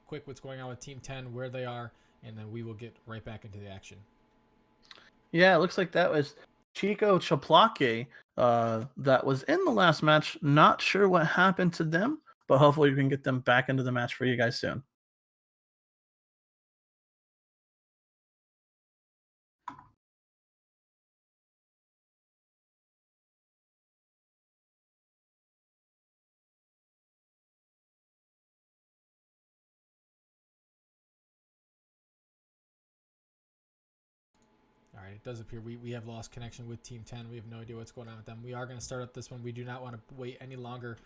quick what's going on with Team 10, where they are, and then we will get right back into the action. Yeah, it looks like that was Chico Chaplake that was in the last match. Not sure what happened to them, but hopefully we can get them back into the match for you guys soon. All right, it does appear we have lost connection with Team 10. We have no idea what's going on with them. We are going to start up this one. We do not want to wait any longer.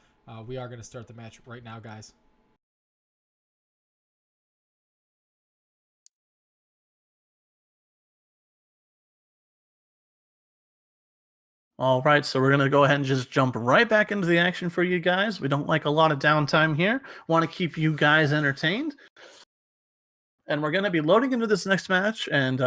We are going to start the match right now, guys. All right, so we're going to go ahead and just jump right back into the action for you guys. We don't like a lot of downtime here. Want to keep you guys entertained. And we're going to be loading into this next match. And,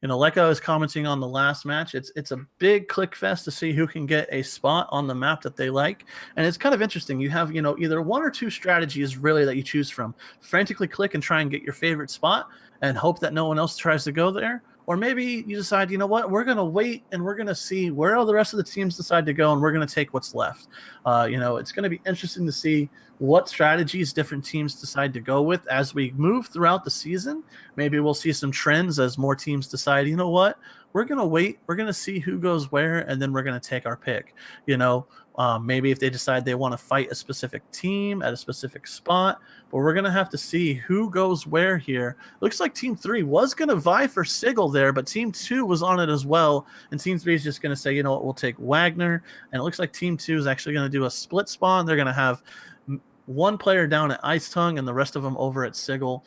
like I was commenting on the last match, it's a big click fest to see who can get a spot on the map that they like. And it's kind of interesting. You have, either one or two strategies really that you choose from. Frantically click and try and get your favorite spot and hope that no one else tries to go there. Or maybe you decide, you know what, we're going to wait and we're going to see where all the rest of the teams decide to go, and we're going to take what's left. It's going to be interesting to see what strategies different teams decide to go with as we move throughout the season. Maybe we'll see some trends as more teams decide, you know what, we're going to wait, we're going to see who goes where, and then we're going to take our pick. Maybe if they decide they want to fight a specific team at a specific spot, but we're going to have to see who goes where here. Looks like Team 3 was going to vie for Sigil there, but Team 2 was on it as well, and Team 3 is just going to say, you know what, we'll take Wagner, and it looks like Team 2 is actually going to do a split spawn. They're going to have one player down at Ice Tongue and the rest of them over at Sigil.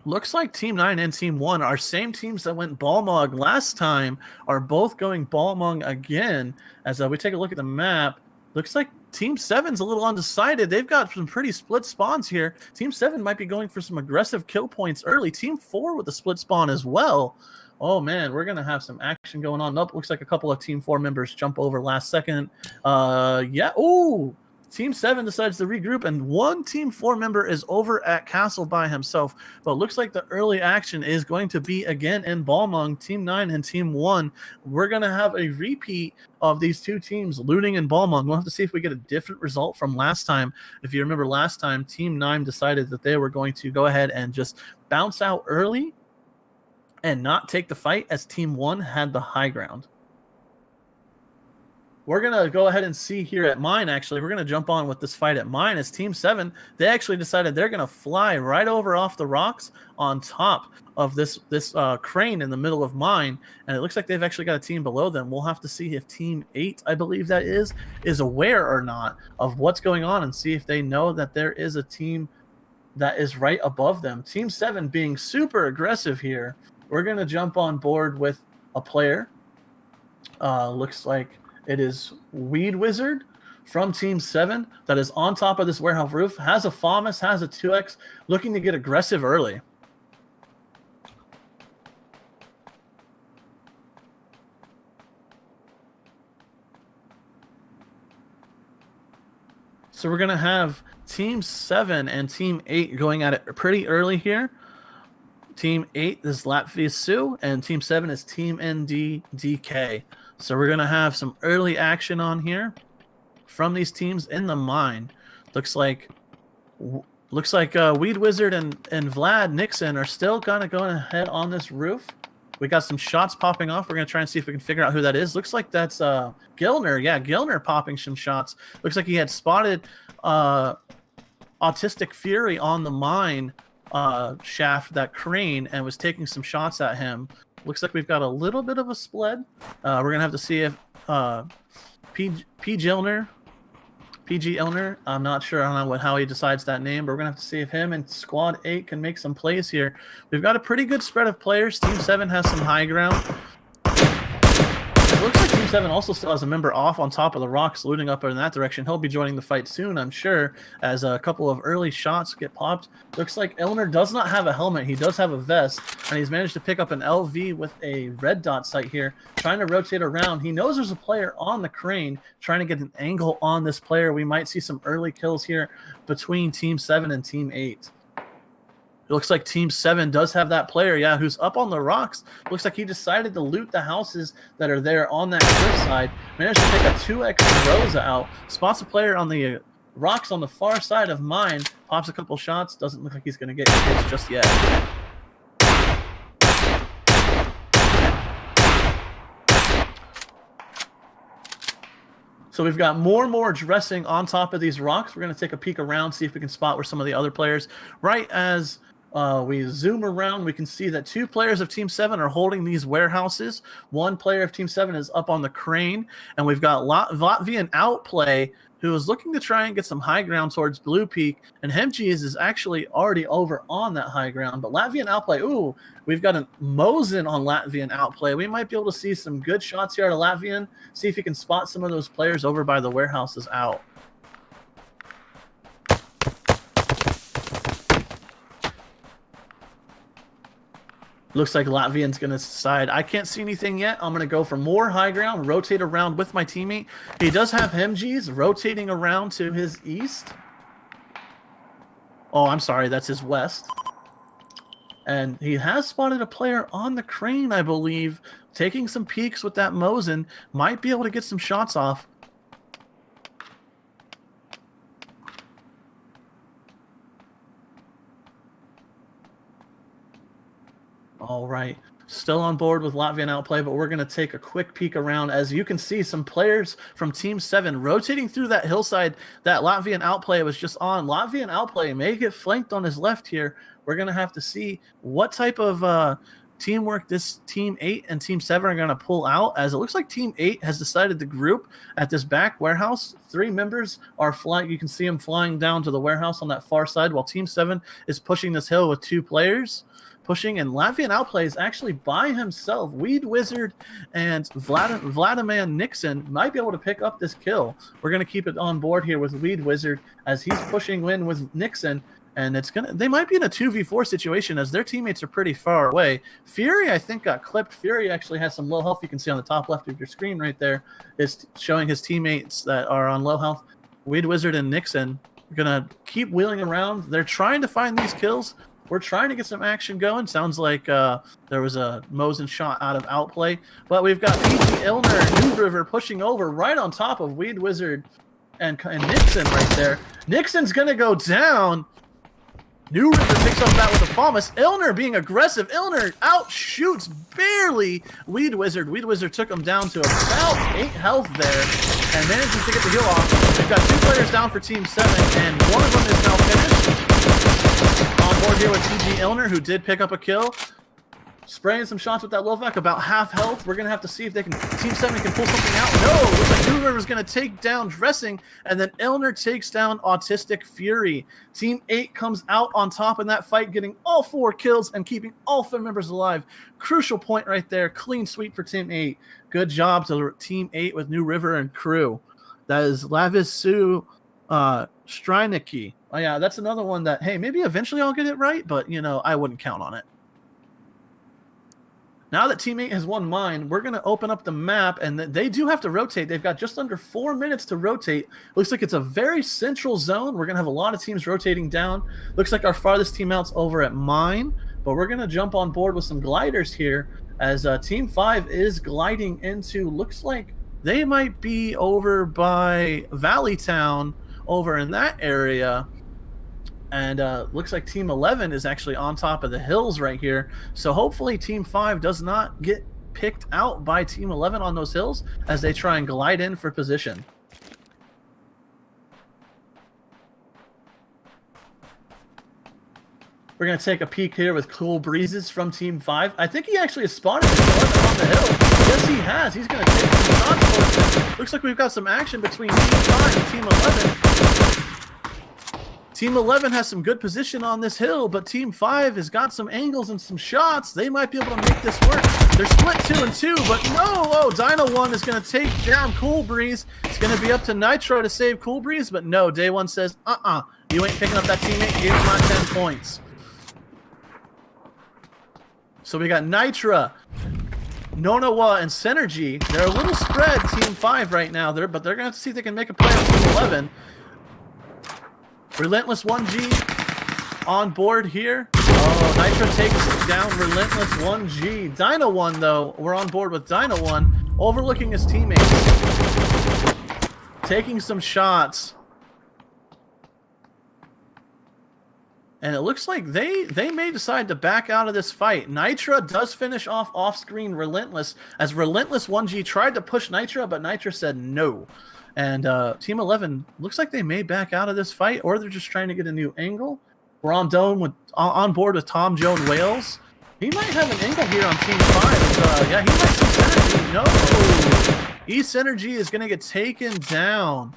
Looks like Team 9 and Team 1, our same teams that went Balmog last time, are both going Balmog again. As we take a look at the map, looks like Team 7's a little undecided. They've got some pretty split spawns here. Team 7 might be going for some aggressive kill points early. Team 4 with a split spawn as well. Oh, man, we're going to have some action going on. Nope, looks like a couple of Team 4 members jump over last second. Yeah, ooh. Team 7 decides to regroup, and one Team 4 member is over at Castle by himself. But looks like the early action is going to be again in Balmung, Team 9 and Team 1. We're going to have a repeat of these two teams looting in Balmung. We'll have to see if we get a different result from last time. If you remember last time, Team 9 decided that they were going to go ahead and just bounce out early and not take the fight, as Team 1 had the high ground. We're going to go ahead and see here at Mine, actually. We're going to jump on with this fight at Mine as Team 7, they actually decided they're going to fly right over off the rocks on top of this crane in the middle of Mine. And it looks like they've actually got a team below them. We'll have to see if Team 8, I believe that is aware or not of what's going on and see if they know that there is a team that is right above them. Team 7 being super aggressive here. We're going to jump on board with a player. Looks like it is Weed Wizard from Team 7 that is on top of this warehouse roof, has a FAMAS, has a 2X, looking to get aggressive early. So we're going to have Team 7 and Team 8 going at it pretty early here. Team 8 is Latvia Sioux, and Team 7 is Team ND DK. So we're going to have some early action on here from these teams in the mine. Looks like Weed Wizard and Vlad Nixon are still kind of going ahead on this roof. We got some shots popping off. We're going to try and see if we can figure out who that is. Looks like that's Gilner. Yeah, Gilner popping some shots. Looks like he had spotted Autistic Fury on the mine shaft, that crane, and was taking some shots at him. Looks like we've got a little bit of a split. We're going to have to see if PG Elner, I'm not sure how he decides that name, but we're going to have to see if him and Squad 8 can make some plays here. We've got a pretty good spread of players. Team 7 has some high ground. It looks like Team 7 also still has a member off on top of the rocks looting up in that direction. He'll be joining the fight soon, I'm sure, as a couple of early shots get popped. Looks like Elner does not have a helmet. He does have a vest, and he's managed to pick up an LV with a red dot sight here, trying to rotate around. He knows there's a player on the crane, trying to get an angle on this player. We might see some early kills here between Team 7 and Team 8. It looks like Team 7 does have that player, yeah, who's up on the rocks. Looks like he decided to loot the houses that are there on that cliffside. Managed to take a 2x Rosa out. Spots a player on the rocks on the far side of mine. Pops a couple shots. Doesn't look like he's going to get hits just yet. So we've got more and more dressing on top of these rocks. We're going to take a peek around, see if we can spot where some of the other players. Right as we zoom around, we can see that 2 players of Team 7 are holding these warehouses. 1 player of Team 7 is up on the crane. And we've got Latvian Outplay, who is looking to try and get some high ground towards Blue Peak. And Hemges is actually already over on that high ground. But Latvian Outplay, ooh, we've got a Mosin on Latvian Outplay. We might be able to see some good shots here at Latvian. See if you can spot some of those players over by the warehouses out. Looks like Latvian's going to decide, I can't see anything yet. I'm going to go for more high ground, rotate around with my teammate. He does have Hemges rotating around to his east. Oh, I'm sorry, that's his west. And he has spotted a player on the crane, I believe, taking some peeks with that Mosin. Might be able to get some shots off. All right, still on board with Latvian Outplay, but we're going to take a quick peek around. As you can see, some players from Team 7 rotating through that hillside that Latvian Outplay was just on. Latvian Outplay may get flanked on his left here. We're going to have to see what type of teamwork this Team 8 and Team 7 are going to pull out, as it looks like Team 8 has decided to group at this back warehouse. 3 members are flying. You can see them flying down to the warehouse on that far side, while Team 7 is pushing this hill with 2 players. Pushing, and Latvian Outplay is actually by himself. Weed Wizard and Vladimir Nixon might be able to pick up this kill. We're going to keep it on board here with Weed Wizard as he's pushing in with Nixon, and they might be in a 2v4 situation as their teammates are pretty far away. Fury, I think, got clipped. Fury actually has some low health. You can see on the top left of your screen right there is showing his teammates that are on low health. Weed Wizard and Nixon are going to keep wheeling around. They're trying to find these kills. We're trying to get some action going. Sounds like there was a Mosin shot out of Outplay. But we've got PG Ilner and New River pushing over right on top of Weed Wizard and Nixon right there. Nixon's going to go down. New River picks up that with a Famas. Ilner being aggressive. Ilner outshoots barely Weed Wizard. Weed Wizard took him down to about 8 health there and manages to get the heal off. We've got 2 players down for Team 7, and one of them is now finished. On board here with PG Ilner, who did pick up a kill. Spraying some shots with that Lovak, about half health. We're going to have to see if they can. Team 7 can pull something out. No, looks like New River's going to take down Dressing, and then Ilner takes down Autistic Fury. Team 8 comes out on top in that fight, getting all 4 kills and keeping all 4 members alive. Crucial point right there. Clean sweep for Team 8. Good job to Team 8 with New River and crew. That is Lavisu Streinicki. Oh, yeah, that's another one that, hey, maybe eventually I'll get it right, but, you know, I wouldn't count on it. Now that Team 8 has won mine, we're going to open up the map, and they do have to rotate. They've got just under 4 minutes to rotate. Looks like it's a very central zone. We're going to have a lot of teams rotating down. Looks like our farthest team out's over at mine, but we're going to jump on board with some gliders here as Team 5 is gliding into, looks like they might be over by Valley Town over in that area. And looks like Team 11 is actually on top of the hills right here. So hopefully Team 5 does not get picked out by Team 11 on those hills as they try and glide in for position. We're going to take a peek here with Cool Breezes from Team 5. I think he actually has spotted Team 11 on the hill. Yes, he has. He's going to take some shots for us. Looks like we've got some action between Team 5 and Team 11. Team 11 has some good position on this hill, but Team 5 has got some angles and some shots. They might be able to make this work. They're split 2 and 2, but no! Oh, Dino 1 is going to take down Cool Breeze. It's going to be up to Nitro to save Cool Breeze, but no, Day 1 says, you ain't picking up that teammate. Give him my 10 points. So we got Nitra, Nonawa, and Synergy. They're a little spread, Team 5 right now, but they're going to have to see if they can make a play on Team 11. Relentless 1G on board here. Oh, Nitro takes down Relentless 1G. Dyna 1, though, we're on board with Dyna 1, overlooking his teammates. Taking some shots. And it looks like they may decide to back out of this fight. Nitra does finish off-screen Relentless, as Relentless 1G tried to push Nitra, but Nitra said no. And Team 11 looks like they may back out of this fight, or they're just trying to get a new angle. We're on board with Tom, Joe, and Wales. He might have an angle here on Team 5. Yeah, he might see Synergy. No! E-Synergy is going to get taken down.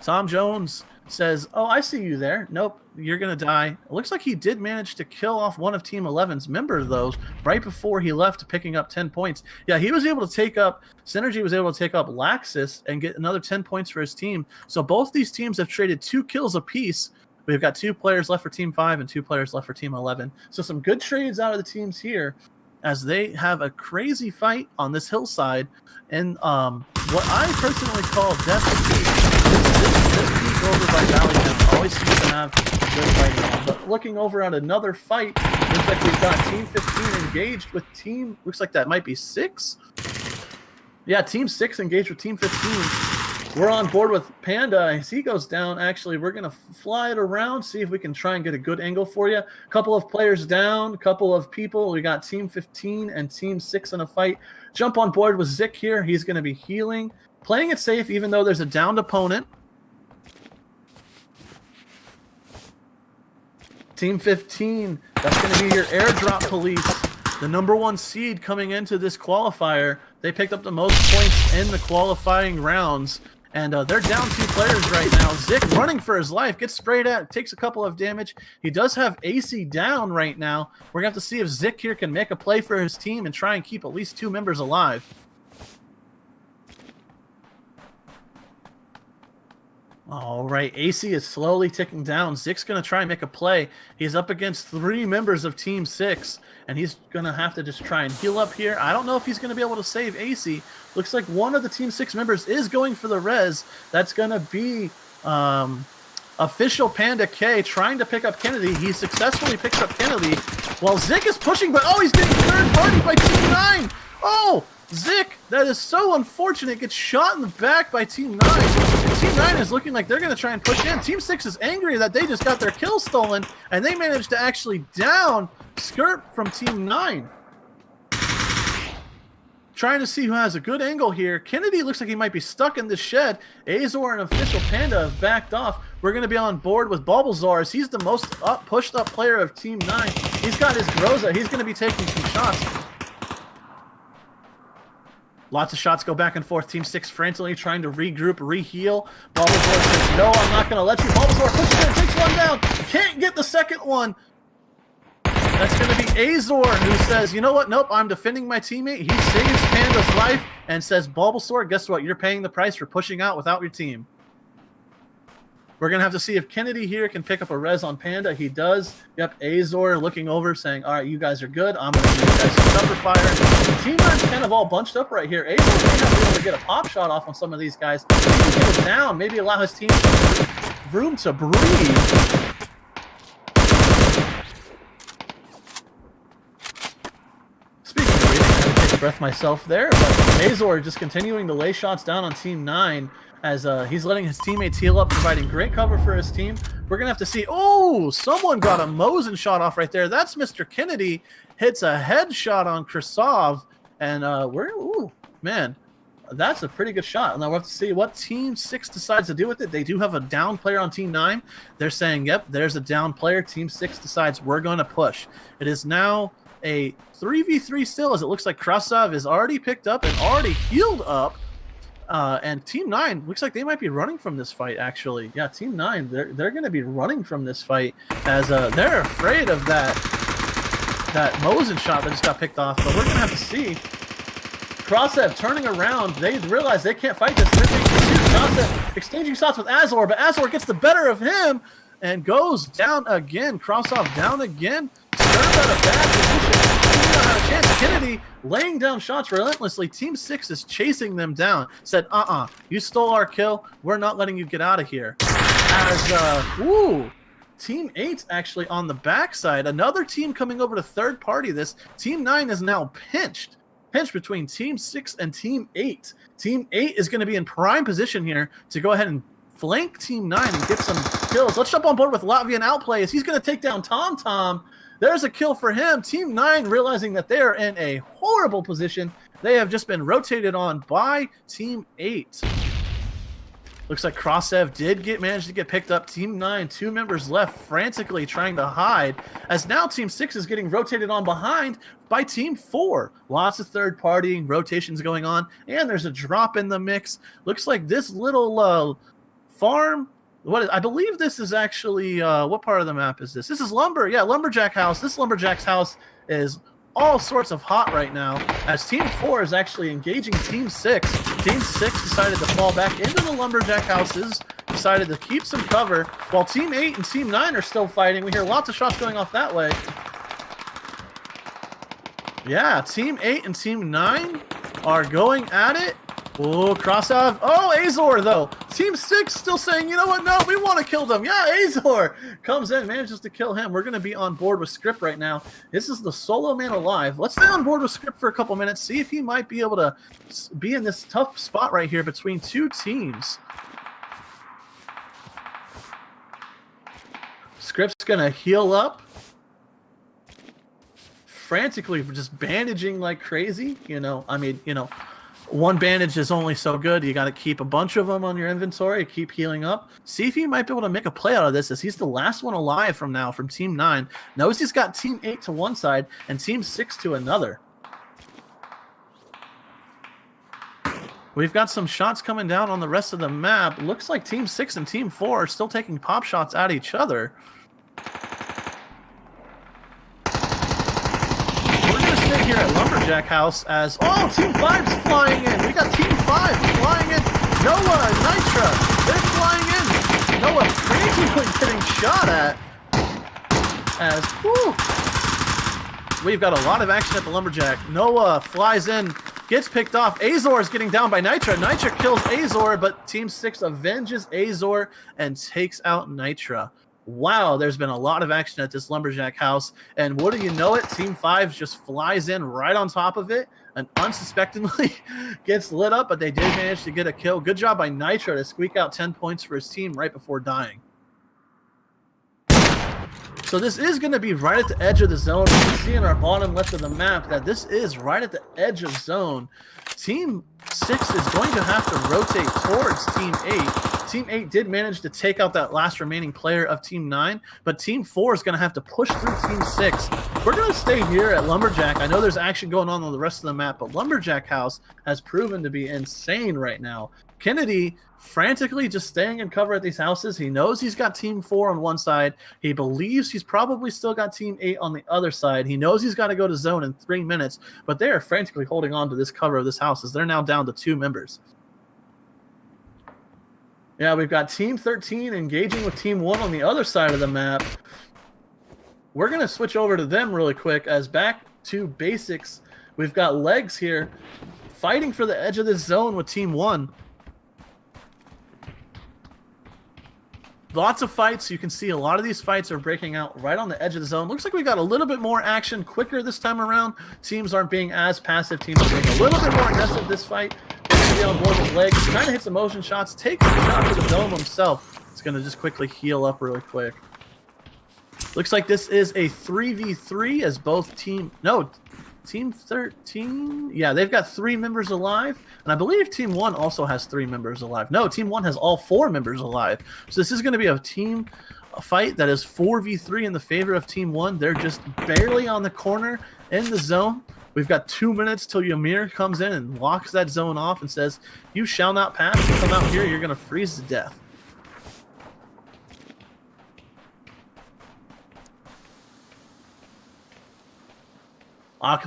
Tom Jones says, oh, I see you there. Nope, you're going to die. It looks like he did manage to kill off one of Team 11's members, though, right before he left, picking up 10 points. Yeah, he was able to take up, Synergy was able to take up Laxus and get another 10 points for his team. So both these teams have traded 2 kills apiece. We've got 2 players left for Team 5 and 2 players left for Team 11. So some good trades out of the teams here as they have a crazy fight on this hillside. And what I personally call Death Peak. This peak over by Valley Town always seems to have good fighting on. But looking over at another fight, looks like we've got Team 15 engaged with Team, looks like that might be 6. Yeah, Team 6 engaged with Team 15. We're on board with Panda. As he goes down, actually, we're going to fly it around, see if we can try and get a good angle for you. A couple of players down, a couple of people. We got Team 15 and Team 6 in a fight. Jump on board with Zik here. He's going to be healing. Playing it safe, even though there's a downed opponent. Team 15, that's going to be your airdrop police. The #1 seed coming into this qualifier. They picked up the most points in the qualifying rounds. And they're down 2 players right now. Zik running for his life, gets sprayed at, takes a couple of damage. He does have AC down right now. We're going to have to see if Zik here can make a play for his team and try and keep at least 2 members alive. All right, AC is slowly ticking down. Zik's going to try and make a play. He's up against 3 members of Team 6, and he's going to have to just try and heal up here. I don't know if he's going to be able to save AC. Looks like one of the Team 6 members is going for the res. That's going to be Official Panda K trying to pick up Kennedy. He successfully picks up Kennedy while Zik is pushing, but oh, he's getting third-partied by Team 9. Oh, Zik, that is so unfortunate. Gets shot in the back by Team 9. And Team 9 is looking like they're going to try and push in. Team 6 is angry that they just got their kill stolen, and they managed to actually down Skirt from Team 9. Trying to see who has a good angle here. Kennedy looks like he might be stuck in the shed. Azor and Official Panda have backed off. We're going to be on board with Bulbasaur as he's the most pushed up player of Team 9. He's got his Groza. He's going to be taking some shots. Lots of shots go back and forth. Team 6 frantically trying to regroup, reheal. Bulbasaur says, no, I'm not going to let you. Bulbasaur pushes in, takes one down. Can't get the second one. That's going to be Azor, who says, you know what? Nope, I'm defending my teammate. He saves Panda's life and says, Bulbasaur, guess what? You're paying the price for pushing out without your team. We're going to have to see if Kennedy here can pick up a res on Panda. He does. Yep, Azor looking over, saying, all right, you guys are good. I'm going to give you guys some cover fire. Team 9's kind of all bunched up right here. Azor may not be able to get a pop shot off on some of these guys. Maybe get it down. Maybe allow his team room to breathe. Speaking of breathing, I had to take a breath myself there. But Azor just continuing to lay shots down on Team 9. As he's letting his teammates heal up, providing great cover for his team. We're going to have to see... Oh, someone got a Mosin shot off right there. That's Mr. Kennedy. Hits a headshot on Krasov. And ooh, man, that's a pretty good shot. Now we'll have to see what Team 6 decides to do with it. They do have a down player on Team 9. They're saying, yep, there's a down player. Team 6 decides we're going to push. It is now a 3v3 still, as it looks like Krasov is already picked up and already healed up. And Team 9 looks like they might be running from this fight, actually. Yeah, Team 9, they're going to be running from this fight as they're afraid of that Mosin shot that just got picked off. But we're going to have to see. Krasov turning around. They realize they can't fight this. Krasov exchanging shots with Azor, but Azor gets the better of him and goes down again. Krasov down again. Starts out a bad position. Kennedy laying down shots relentlessly. Team 6 is chasing them down. Said, you stole our kill. We're not letting you get out of here. As, Team 8's actually on the backside. Another team coming over to third party this. Team 9 is now pinched between Team 6 and Team 8. Team 8 is going to be in prime position here to go ahead and flank Team 9 and get some kills. Let's jump on board with Latvian Outplay as he's going to take down TomTom. There's a kill for him. Team 9 realizing that they are in a horrible position. They have just been rotated on by Team 8. Looks like Krossev did manage to get picked up. Team 9, 2 members left, frantically trying to hide, as now Team 6 is getting rotated on behind by Team 4. Lots of third-party rotations going on, and there's a drop in the mix. Looks like this little farm, I believe this is actually, what part of the map is this? This is Lumber, yeah, Lumberjack House. This Lumberjack's house is all sorts of hot right now, as Team 4 is actually engaging Team 6. Team 6 decided to fall back into the Lumberjack houses, decided to keep some cover, while Team 8 and Team 9 are still fighting. We hear lots of shots going off that way. Yeah, Team 8 and Team 9 are going at it. Oh, Krossev. Oh, Azor, though. Team 6 still saying, you know what? No, we want to kill them. Yeah, Azor comes in, manages to kill him. We're going to be on board with Script right now. This is the solo man alive. Let's stay on board with Script for a couple minutes, see if he might be able to be in this tough spot right here between two teams. Script's going to heal up. Frantically just bandaging like crazy. One bandage is only so good. You got to keep a bunch of them on your inventory, keep healing up. See if he might be able to make a play out of this, as he's the last one alive from Team 9. Knows he's got Team 8 to one side and Team 6 to another. We've got some shots coming down on the rest of the map. Looks like Team 6 and Team 4 are still taking pop shots at each other. Here at Lumberjack House as Team 5's flying in. We got Team 5 flying in. Noah and Nitra, they're flying in. Noah frantically getting shot at as we've got a lot of action at the Lumberjack. Noah flies in, gets picked off. Azor is getting down by Nitra. Nitra kills Azor, but Team 6 avenges Azor and takes out Nitra. Wow, there's been a lot of action at this Lumberjack house, and what do you know it? Team 5 just flies in right on top of it and unsuspectingly gets lit up, but they did manage to get a kill. Good job by Nitro to squeak out 10 points for his team right before dying. So this is going to be right at the edge of the zone. You can see in our bottom left of the map that this is right at the edge of zone. Team 6 is going to have to rotate towards Team 8. Team 8 did manage to take out that last remaining player of Team 9, but Team 4 is going to have to push through Team 6. We're going to stay here at Lumberjack. I know there's action going on the rest of the map, but Lumberjack House has proven to be insane right now. Kennedy frantically just staying in cover at these houses. He knows he's got Team 4 on one side. He believes he's probably still got Team 8 on the other side. He knows he's got to go to zone in 3 minutes, but they are frantically holding on to this cover of this house as they're now down to 2 members. Yeah, we've got Team 13 engaging with Team 1 on the other side of the map. We're going to switch over to them really quick as back to basics. We've got Legs here fighting for the edge of this zone with Team 1. Lots of fights. You can see a lot of these fights are breaking out right on the edge of the zone. Looks like we got a little bit more action quicker this time around. Teams aren't being as passive. Teams are being a little bit more aggressive this fight. On board with Legs, trying to hit some motion shots, takes a shot to the dome himself. It's going to just quickly heal up really quick. Looks like this is a 3v3 as both Team 13, yeah, they've got 3 members alive, and I believe Team 1 also has 3 members alive. No, Team 1 has all 4 members alive. So this is going to be a team fight that is 4v3 in the favor of Team 1. They're just barely on the corner in the zone. We've got 2 minutes till Ymir comes in and locks that zone off and says, "You shall not pass. You come out here, you're going to freeze to death."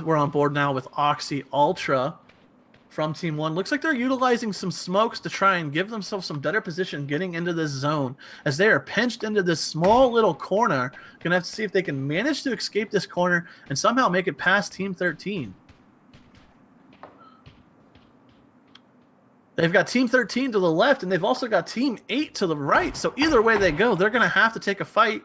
We're on board now with Oxy Ultra from Team 1. Looks like they're utilizing some smokes to try and give themselves some better position getting into this zone, as they are pinched into this small little corner. Gonna have to see if they can manage to escape this corner and somehow make it past Team 13. They've got Team 13 to the left, and they've also got Team 8 to the right. So either way they go, they're going to have to take a fight.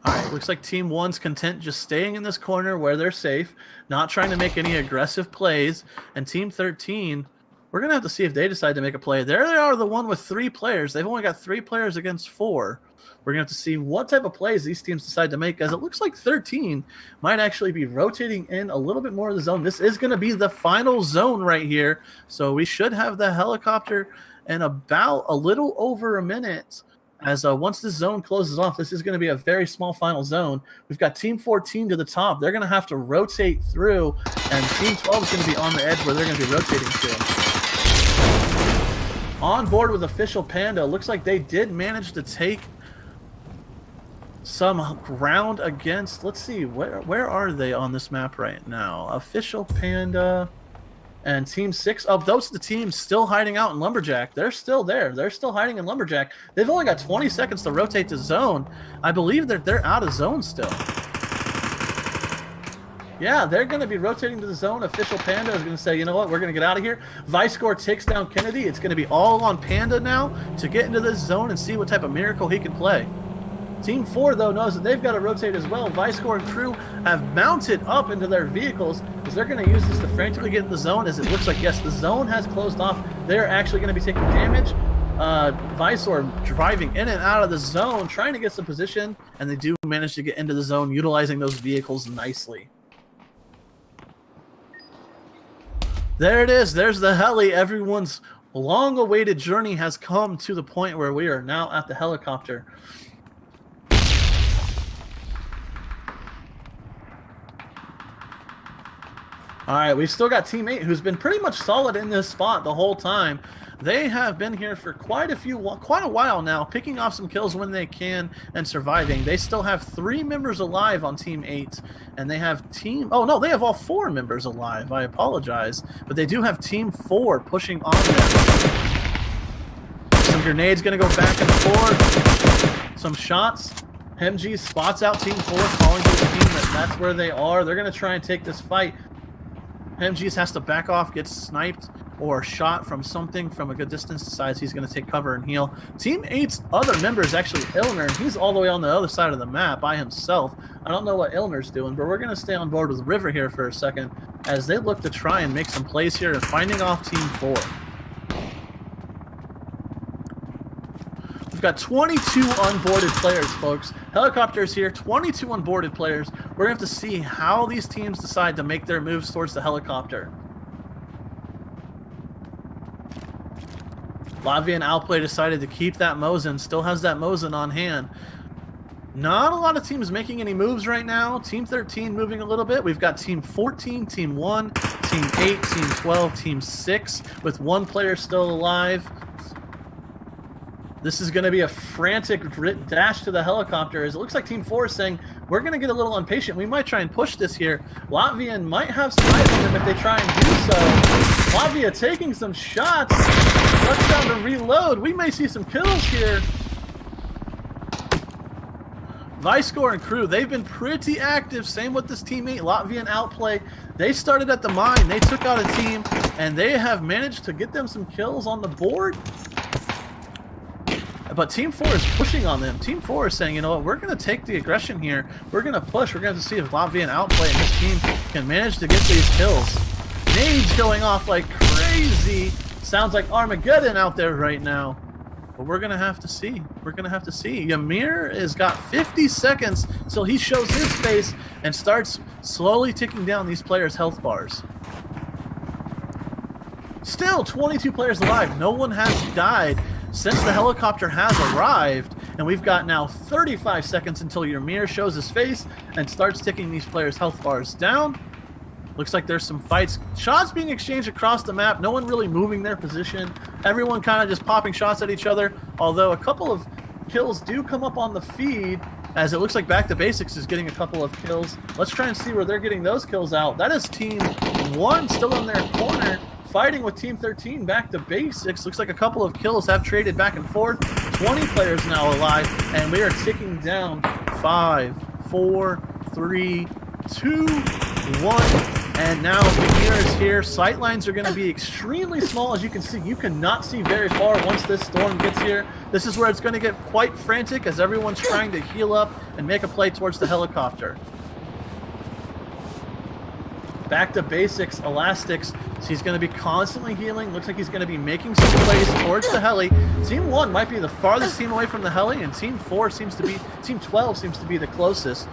All right, looks like Team 1's content just staying in this corner where they're safe, not trying to make any aggressive plays. And Team 13, we're going to have to see if they decide to make a play. There they are, the one with 3 players. They've only got 3 players against 4. We're going to have to see what type of plays these teams decide to make, as it looks like 13 might actually be rotating in a little bit more of the zone. This is going to be the final zone right here, so we should have the helicopter in about a little over a minute. As once this zone closes off, this is going to be a very small final zone. We've got Team 14 to the top. They're going to have to rotate through, and Team 12 is going to be on the edge where they're going to be rotating to. On board with Official Panda. Looks like they did manage to take some ground against, let's see, where are they on this map right now? Official Panda and Team 6. Oh, those are the teams still hiding out in Lumberjack. They're still there. They're still hiding in Lumberjack. They've only got 20 seconds to rotate the zone. I believe that they're out of zone still. Yeah, they're going to be rotating to the zone. Official Panda is going to say, you know what, we're going to get out of here. Vicescore takes down Kennedy. It's going to be all on Panda now to get into this zone and see what type of miracle he can play. Team 4, though, knows that they've got to rotate as well. Vicescore and crew have mounted up into their vehicles because they're going to use this to frantically get in the zone, as it looks like, yes, the zone has closed off. They're actually going to be taking damage. Vicescore driving in and out of the zone, trying to get some position, and they do manage to get into the zone, utilizing those vehicles nicely. There it is. There's the heli. Everyone's long-awaited journey has come to the point where we are now at the helicopter. All right, we've still got Team 8, who's been pretty much solid in this spot the whole time. They have been here for quite a while now, picking off some kills when they can and surviving. They still have 3 members alive on Team 8, and they have oh no, they have all 4 members alive. I apologize, but they do have Team 4 pushing on them. Some grenades going to go back and forth. Some shots. MG spots out Team 4, calling to his team that that's where they are. They're going to try and take this fight. MGs has to back off, get sniped, or shot from something from a good distance, decides he's going to take cover and heal. Team 8's other member is actually Ilner, and he's all the way on the other side of the map by himself. I don't know what Ilner's doing, but we're going to stay on board with River here for a second as they look to try and make some plays here and finding off Team 4. We've got 22 onboarded players, folks. Helicopters here, 22 onboarded players. We're going to have to see how these teams decide to make their moves towards the helicopter. Latvia and Outplay decided to keep that Mosin. Still has that Mosin on hand. Not a lot of teams making any moves right now. Team 13 moving a little bit. We've got Team 14, Team 1, Team 8, Team 12, Team 6, with 1 player still alive. This is going to be a frantic dash to the helicopter, as it looks like Team 4 is saying, we're going to get a little impatient. We might try and push this here. Latvian might have some eyes on them if they try and do so. Latvia taking some shots. Let's down to reload. We may see some kills here. Vicescore and crew, they've been pretty active. Same with this teammate, Latvian Outplay. They started at the mine. They took out a team, and they have managed to get them some kills on the board. But Team 4 is pushing on them. Team 4 is saying, you know what, we're going to take the aggression here. We're going to push. We're going to see if Latvian Outplay and his team can manage to get these kills. Nades going off like crazy. Sounds like Armageddon out there right now. But we're going to have to see. We're going to have to see. Ymir has got 50 seconds till he shows his face and starts slowly ticking down these players' health bars. Still 22 players alive. No one has died since the helicopter has arrived, and we've got now 35 seconds until Ymir shows his face and starts ticking these players' health bars down. Looks like there's some fights. Shots being exchanged across the map. No one really moving their position. Everyone kind of just popping shots at each other, although a couple of kills do come up on the feed, as it looks like Back to Basics is getting a couple of kills. Let's try and see where they're getting those kills out. That is Team 1 still in their corner, fighting with Team 13, Back to Basics. Looks like a couple of kills have traded back and forth. 20 players now alive, and we are ticking down 5, 4, 3, 2, 1. And now Mimir is here. Sightlines are going to be extremely small. As you can see, you cannot see very far once this storm gets here. This is where it's going to get quite frantic as everyone's trying to heal up and make a play towards the helicopter. Back to basics, Elastics. So he's going to be constantly healing. Looks like he's going to be making some plays towards the heli. Team 1 might be the farthest team away from the heli, and Team 12 seems to be the closest.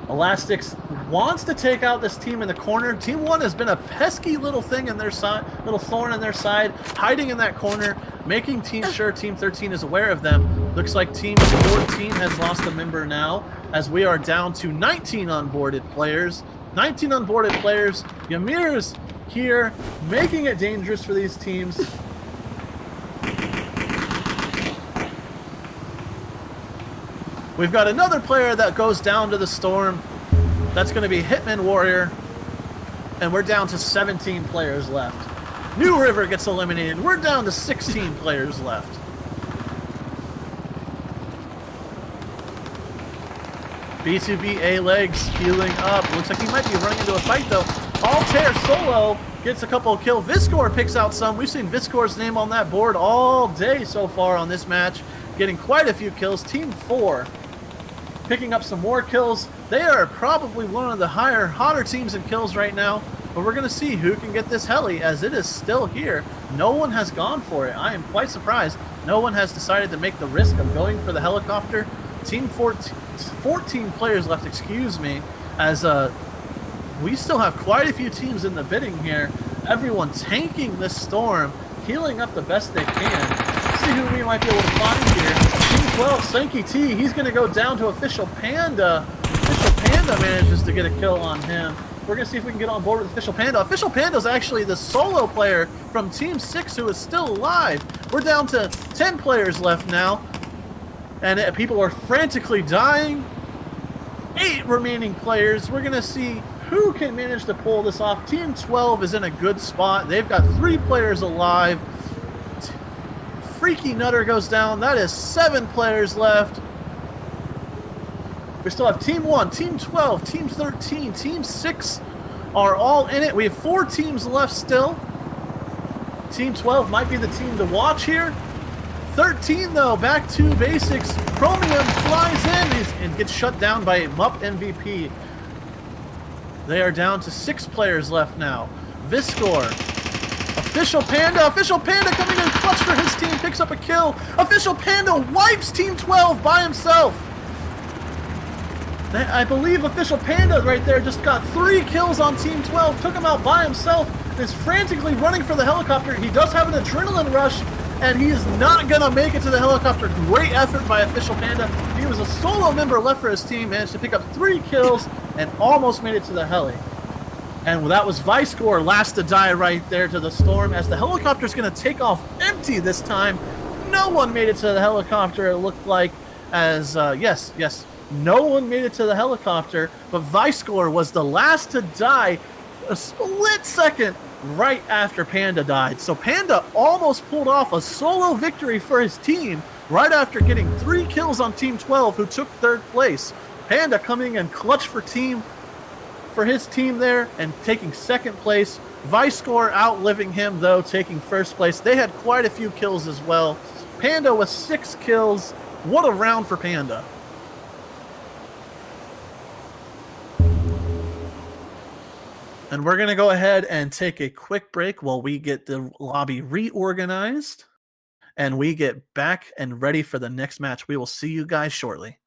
Elastics wants to take out this team in the corner. Team 1 has been a pesky little thing in their side, little thorn in their side, hiding in that corner, making sure Team 13 is aware of them. Looks like Team 14 has lost a member now, as we are down to 19 onboarded players. 19 onboarded players. Ymir's here, making it dangerous for these teams. We've got another player that goes down to the storm. That's going to be Hitman Warrior. And we're down to 17 players left. New River gets eliminated. We're down to 16 players left. B2B Legs healing up. Looks like he might be running into a fight though. Altair solo gets a couple of kills. Viscor picks out some. We've seen Viscor's name on that board all day so far on this match. Getting quite a few kills. Team 4 picking up some more kills. They are probably one of the hotter teams in kills right now. But we're going to see who can get this heli, as it is still here. No one has gone for it. I am quite surprised. No one has decided to make the risk of going for the helicopter. Team 14 players left, excuse me, as we still have quite a few teams in the bidding here. Everyone tanking this storm, healing up the best they can. Let's see who we might be able to find here. Team 12, Sankey T, he's going to go down to Official Panda. Official Panda manages to get a kill on him. We're going to see if we can get on board with Official Panda. Official Panda is actually the solo player from Team 6 who is still alive. We're down to 10 players left now. And people are frantically dying. 8 remaining players. We're going to see who can manage to pull this off. Team 12 is in a good spot. They've got 3 players alive. Freaky Nutter goes down. That is 7 players left. We still have Team 1, Team 12, Team 13, Team 6 are all in it. We have 4 teams left still. Team 12 might be the team to watch here. 13, though, back to basics. Chromium flies in and gets shut down by MUP MVP. They are down to 6 players left now. Viscor. Official Panda coming in clutch for his team, picks up a kill. Official Panda wipes Team 12 by himself. I believe Official Panda right there just got 3 kills on Team 12, took him out by himself, is frantically running for the helicopter. He does have an adrenaline rush, and he is not going to make it to the helicopter. Great effort by Official Panda. He was a solo member left for his team, managed to pick up 3 kills, and almost made it to the heli. And that was Viscor last to die right there to the storm, as the helicopter's going to take off empty this time. No one made it to the helicopter, it looked like, as, yes, no one made it to the helicopter, but Viscor was the last to die a split second right after Panda died. So Panda almost pulled off a solo victory for his team right after getting 3 kills on Team 12, who took 3rd place. Panda coming in clutch for his team there and taking 2nd place. Viscor outliving him, though, taking 1st place. They had quite a few kills as well. Panda with 6 kills. What a round for Panda. And we're going to go ahead and take a quick break while we get the lobby reorganized and we get back and ready for the next match. We will see you guys shortly.